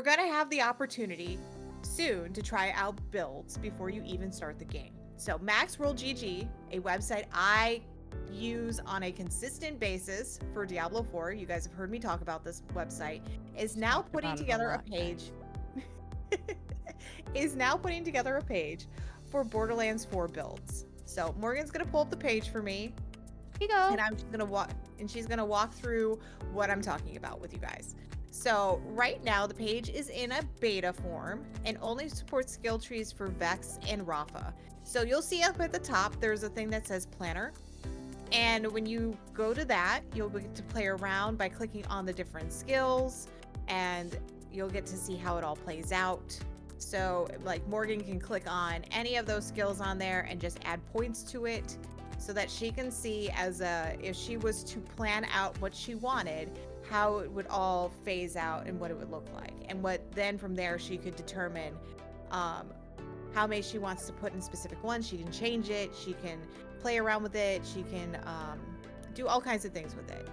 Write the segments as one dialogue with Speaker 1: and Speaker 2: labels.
Speaker 1: going to have the opportunity soon to try out builds before you even start the game. So Maxroll GG, a website I use on a consistent basis for Diablo 4, you guys have heard me talk about this website, is now putting together a page for Borderlands 4 builds. So Morgan's gonna pull up the page for me.
Speaker 2: Here you go.
Speaker 1: And she's gonna walk through what I'm talking about with you guys. So right now the page is in a beta form and only supports skill trees for Vex and Rafa. So you'll see up at the top there's a thing that says planner. And when you go to that, you'll get to play around by clicking on the different skills, and you'll get to see how it all plays out. So like Morgan can click on any of those skills on there and just add points to it so that she can see if she was to plan out what she wanted, how it would all phase out and what it would look like. And then from there she could determine how many she wants to put in specific ones. She can change it, she can play around with it, she can do all kinds of things with it.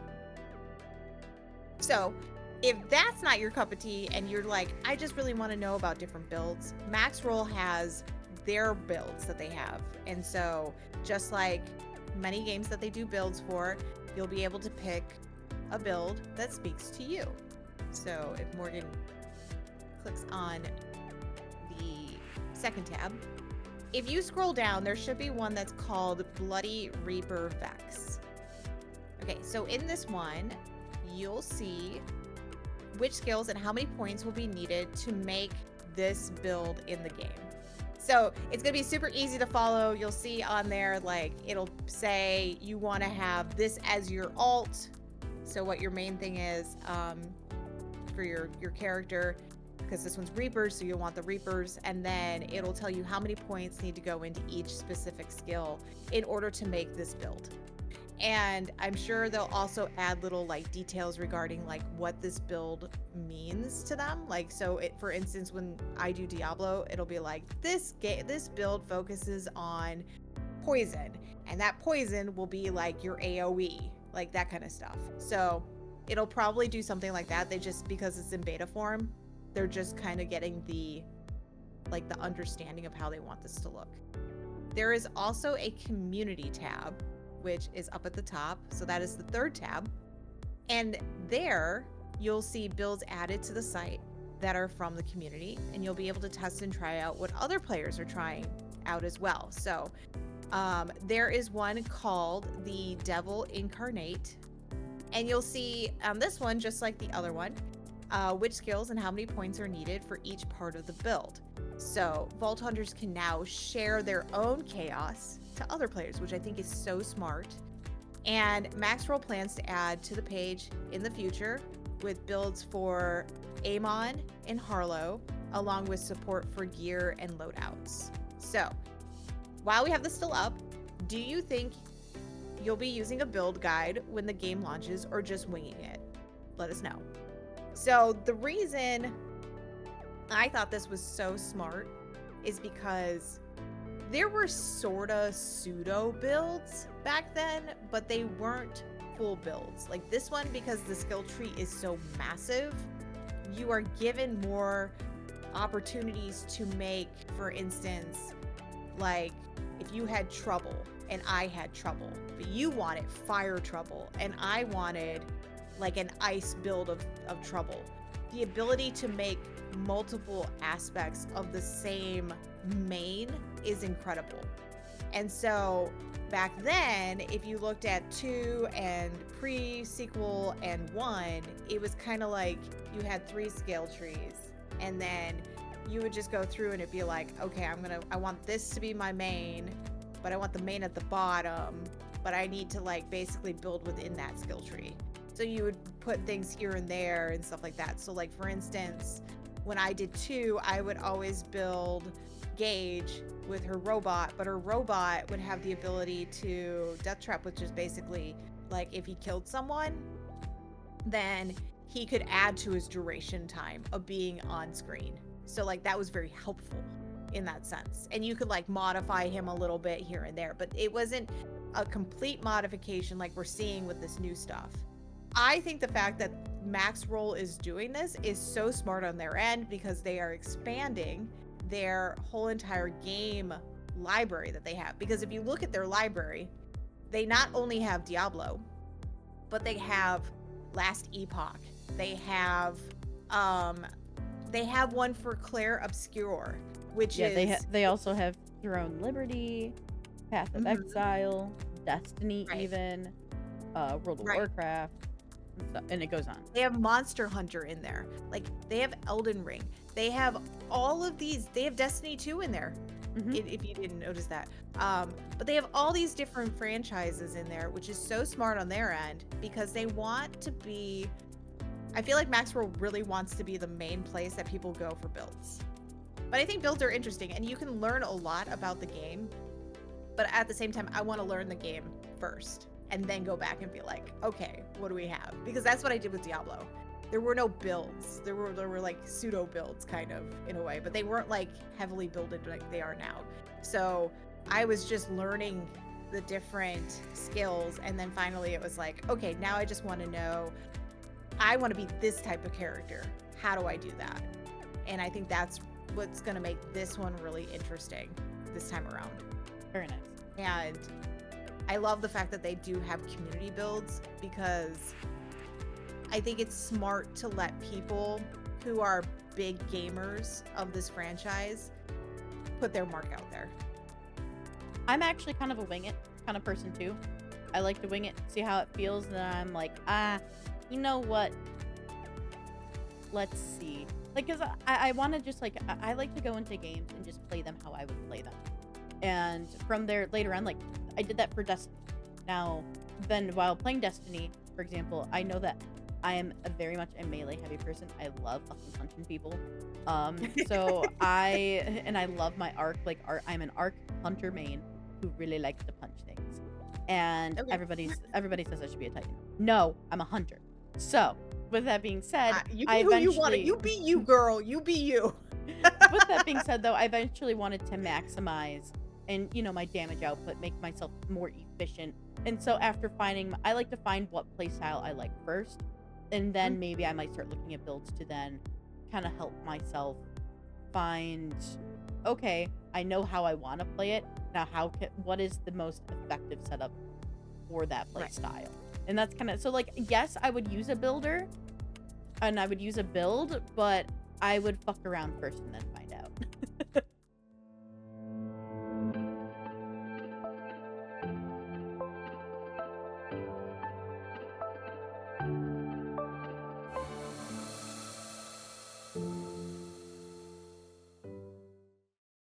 Speaker 1: So if that's not your cup of tea and you're like, I just really want to know about different builds, Maxroll has their builds that they have. And so just like many games that they do builds for, you'll be able to pick a build that speaks to you. So if Morgan clicks on the second tab, if you scroll down, there should be one that's called Bloody Reaper Vex. Okay, so in this one, you'll see which skills and how many points will be needed to make this build in the game. So it's gonna be super easy to follow. You'll see on there, like, it'll say you wanna have this as your alt. So what your main thing is for your character, because this one's Reapers, so you'll want the Reapers, and then it'll tell you how many points need to go into each specific skill in order to make this build. And I'm sure they'll also add little like details regarding like what this build means to them. Like, so for instance, when I do Diablo, it'll be like this build focuses on poison, and that poison will be like your AoE, like that kind of stuff. So it'll probably do something like that. They just, because it's in beta form, they're just kind of getting the understanding of how they want this to look. There is also a community tab, which is up at the top. So that is the third tab. And there you'll see builds added to the site that are from the community, and you'll be able to test and try out what other players are trying out as well. So there is one called the Devil Incarnate, and you'll see on this one, just like the other one, which skills and how many points are needed for each part of the build. So Vault Hunters can now share their own chaos to other players, which I think is so smart. And Maxroll plans to add to the page in the future with builds for Amon and Harlow, along with support for gear and loadouts. So while we have this still up, do you think you'll be using a build guide when the game launches, or just winging it? Let us know. So the reason I thought this was so smart is because there were sorta pseudo builds back then, but they weren't full builds. Like this one, because the skill tree is so massive, you are given more opportunities to make, for instance, like if you had trouble and I had trouble, but you wanted fire trouble and I wanted like an ice build of trouble. The ability to make multiple aspects of the same main is incredible. And so back then, if you looked at 2 and pre-sequel and 1, it was kind of like you had 3 skill trees, and then you would just go through and it'd be like, okay, I want this to be my main, but I want the main at the bottom, but I need to like basically build within that skill tree. So you would put things here and there and stuff like that. So like for instance, when I did 2, I would always build Gage with her robot, but her robot would have the ability to death trap, which is basically like if he killed someone, then he could add to his duration time of being on screen. So like that was very helpful in that sense. And you could like modify him a little bit here and there, but it wasn't a complete modification like we're seeing with this new stuff. I think the fact that Maxroll is doing this is so smart on their end, because they are expanding their whole entire game library that they have. Because if you look at their library, they not only have Diablo, but they have Last Epoch. They have one for Claire Obscure, which is
Speaker 2: they also have Throne Liberty, Path of Exile, Destiny, even World of Warcraft, and it goes on.
Speaker 1: They have Monster Hunter in there. Like, they have Elden Ring. They have all of these. They have Destiny 2 in there, if you didn't notice that. But they have all these different franchises in there, which is so smart on their end, because they want to be... I feel like Maxroll really wants to be the main place that people go for builds. But I think builds are interesting, and you can learn a lot about the game. But at the same time, I want to learn the game first, and then go back and be like, okay, what do we have? Because that's what I did with Diablo. There were no builds. There were like pseudo builds, kind of, in a way, but they weren't like heavily builded like they are now. So I was just learning the different skills, and then finally it was like, okay, now I just want to know, I want to be this type of character. How do I do that? And I think that's what's going to make this one really interesting this time around.
Speaker 2: Very nice.
Speaker 1: And I love the fact that they do have community builds, because I think it's smart to let people who are big gamers of this franchise put their mark out there.
Speaker 2: I'm actually kind of a wing it kind of person too. I like to wing it, see how it feels, and then I'm like, you know what? Let's see. Like, because I want to just, like, I like to go into games and just play them how I would play them. And from there, later on, like, I did that for Destiny. Now, then while playing Destiny, for example, I know that I am very much a melee heavy person. I love fucking punching people. So I love my arc. Like, I'm an arc hunter main who really likes to punch things. And everybody says I should be a Titan. No, I'm a hunter. So, with that being said,
Speaker 1: you be who you want it. You be you, girl. You be you.
Speaker 2: With that being said, though, I eventually wanted to maximize and, my damage output, make myself more efficient. And so after I like to find what playstyle I like first, and then maybe I might start looking at builds to then kind of help myself find, okay, I know how I want to play it. Now, what is the most effective setup for that playstyle? And that's kind of, so, like, yes, I would use a builder, and I would use a build, but I would fuck around first and then